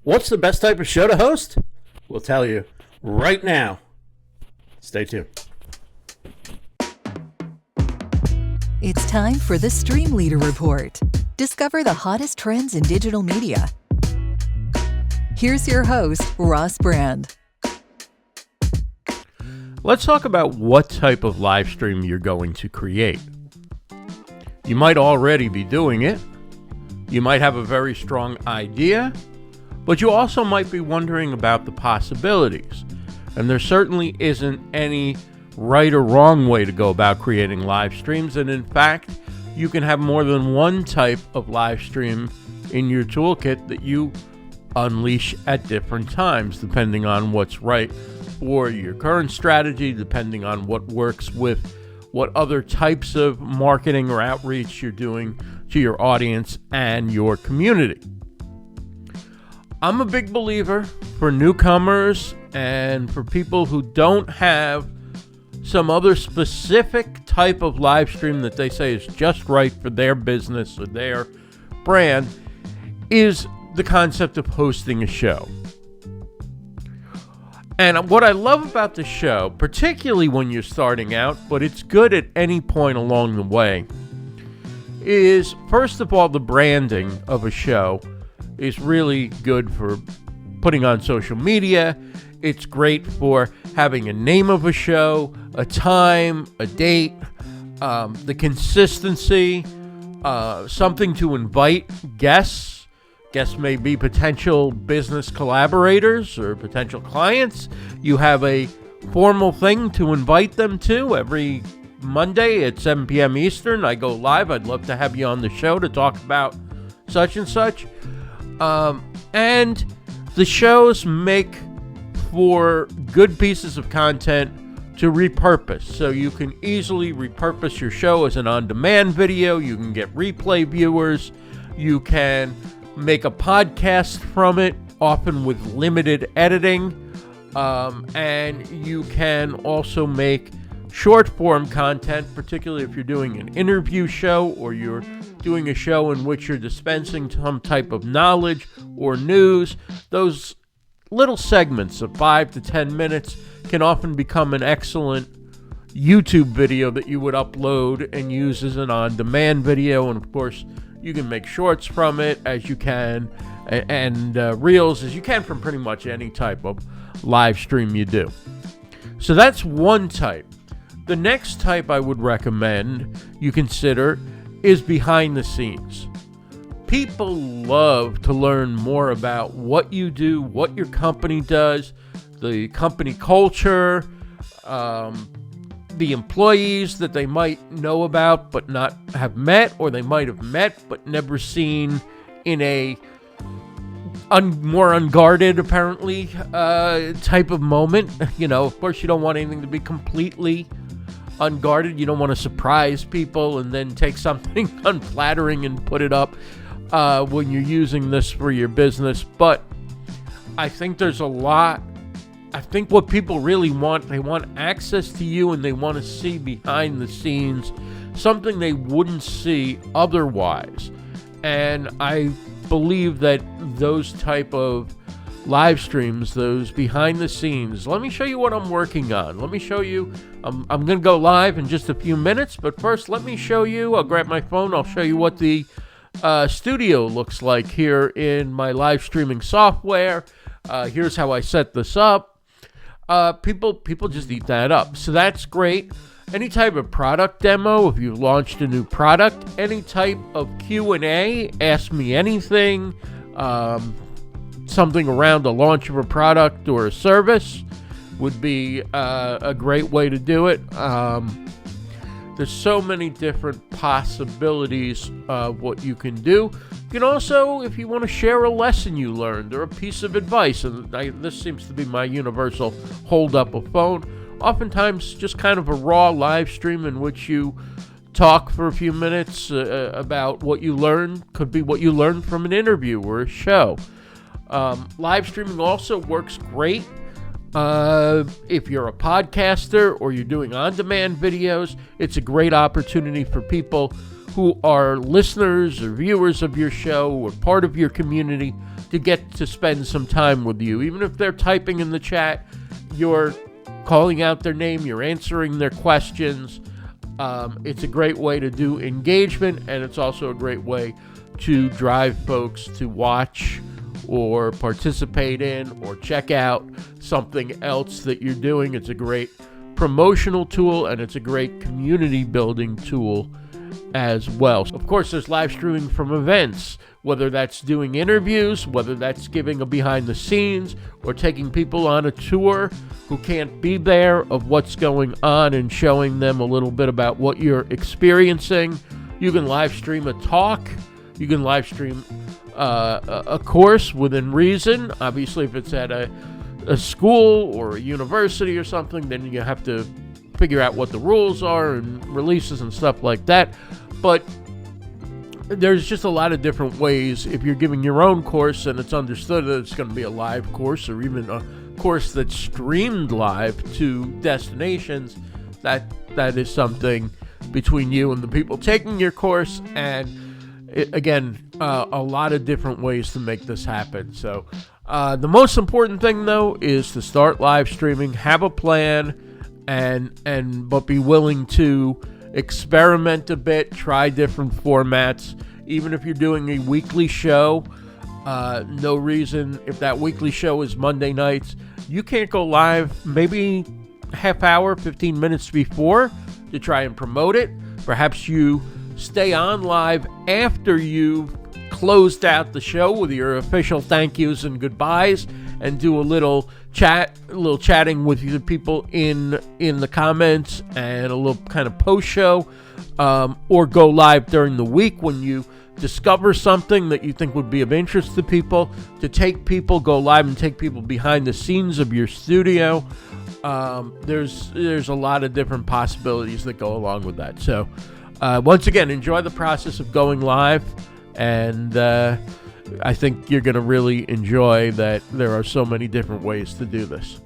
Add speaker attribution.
Speaker 1: What's the best type of show to host? We'll tell you right now. Stay tuned.
Speaker 2: It's time for the StreamLeader Report. Discover the hottest trends in digital media. Here's your host, Ross Brand.
Speaker 1: Let's talk about what type of live stream you're going to create. You might already be doing it. You might have a very strong idea, but you also might be wondering about the possibilities. And there certainly isn't any right or wrong way to go about creating live streams. And in fact, you can have more than one type of live stream in your toolkit that you unleash at different times, depending on what's right for your current strategy, depending on what works with what other types of marketing or outreach you're doing to your audience and your community. I'm a big believer for newcomers and for people who don't have some other specific type of live stream that they say is just right for their business or their brand, is the concept of hosting a show. And what I love about the show, particularly when you're starting out, but it's good at any point along the way, is first of all, the branding of a show is really good for putting on social media. It's great for having a name of a show, a time, a date, the consistency, something to invite guests. Guests may be potential business collaborators or potential clients. You have a formal thing to invite them to every Monday at 7 p.m. Eastern. I go live. I'd love to have you on the show to talk about such and such. And the shows make for good pieces of content to repurpose. So you can easily repurpose your show as an on-demand video. You can get replay viewers. You can make a podcast from it, often with limited editing. And you can also make short-form content, particularly if you're doing an interview show or you're doing a show in which you're dispensing some type of knowledge or news. Those little segments of 5 to 10 minutes can often become an excellent YouTube video that you would upload and use as an on-demand video. And of course, you can make shorts from it as you can, and reels as you can from pretty much any type of live stream you do. So that's one type. The next type I would recommend you consider is behind the scenes. People love to learn more about what you do, what your company does, the company culture, the employees that they might know about but not have met, or they might have met but never seen in a more unguarded, apparently, type of moment. You know, of course, you don't want anything to be completely unguarded. You don't want to surprise people and then take something unflattering and put it up when you're using this for your business. But I think there's a lot. I think what people really want, they want access to you and they want to see behind the scenes, something they wouldn't see otherwise. And I believe that those type of live streams, those behind the scenes, let me show you what I'm working on. Let me show you, I'm going to go live in just a few minutes, but first let me show you, I'll grab my phone, I'll show you what the studio looks like here in my live streaming software. Here's how I set this up. People just eat that up. So that's great. Any type of product demo, if you've launched a new product, any type of Q&A, ask me anything, something around the launch of a product or a service would be a great way to do it. There's so many different possibilities of what you can do. You can also, if you want to share a lesson you learned or a piece of advice, and this seems to be my universal hold up a phone, oftentimes just kind of a raw live stream in which you talk for a few minutes about what you learned. Could be what you learned from an interview or a show. Live streaming also works great if you're a podcaster or you're doing on-demand videos. It's a great opportunity for people who are listeners or viewers of your show or part of your community to get to spend some time with you. Even if they're typing in the chat, you're calling out their name, you're answering their questions. It's a great way to do engagement, and it's also a great way to drive folks to watch or participate in or check out something else that you're doing. It's a great promotional tool, and it's a great community building tool as well. Of course, there's live streaming from events, whether that's doing interviews, whether that's giving a behind the scenes, or taking people on a tour who can't be there of what's going on and showing them a little bit about what you're experiencing. You can live stream a talk. You can live stream a course within reason. Obviously, if it's at a school or a university or something, then you have to figure out what the rules are and releases and stuff like that. But there's just a lot of different ways. If you're giving your own course and it's understood that it's going to be a live course, or even a course that's streamed live to destinations, that is something between you and the people taking your course. And a lot of different ways to make this happen. So the most important thing, though, is to start live streaming, have a plan, but be willing to experiment a bit, try different formats. Even if you're doing a weekly show, no reason, if that weekly show is Monday nights, you can't go live maybe half hour, 15 minutes before to try and promote it. Perhaps you stay on live after you've closed out the show with your official thank yous and goodbyes, and do a little chatting with the people in the comments, and a little kind of post show, or go live during the week when you discover something that you think would be of interest to people, to go live and take people behind the scenes of your studio. There's a lot of different possibilities that go along with that. So once again, enjoy the process of going live, and I think you're going to really enjoy that there are so many different ways to do this.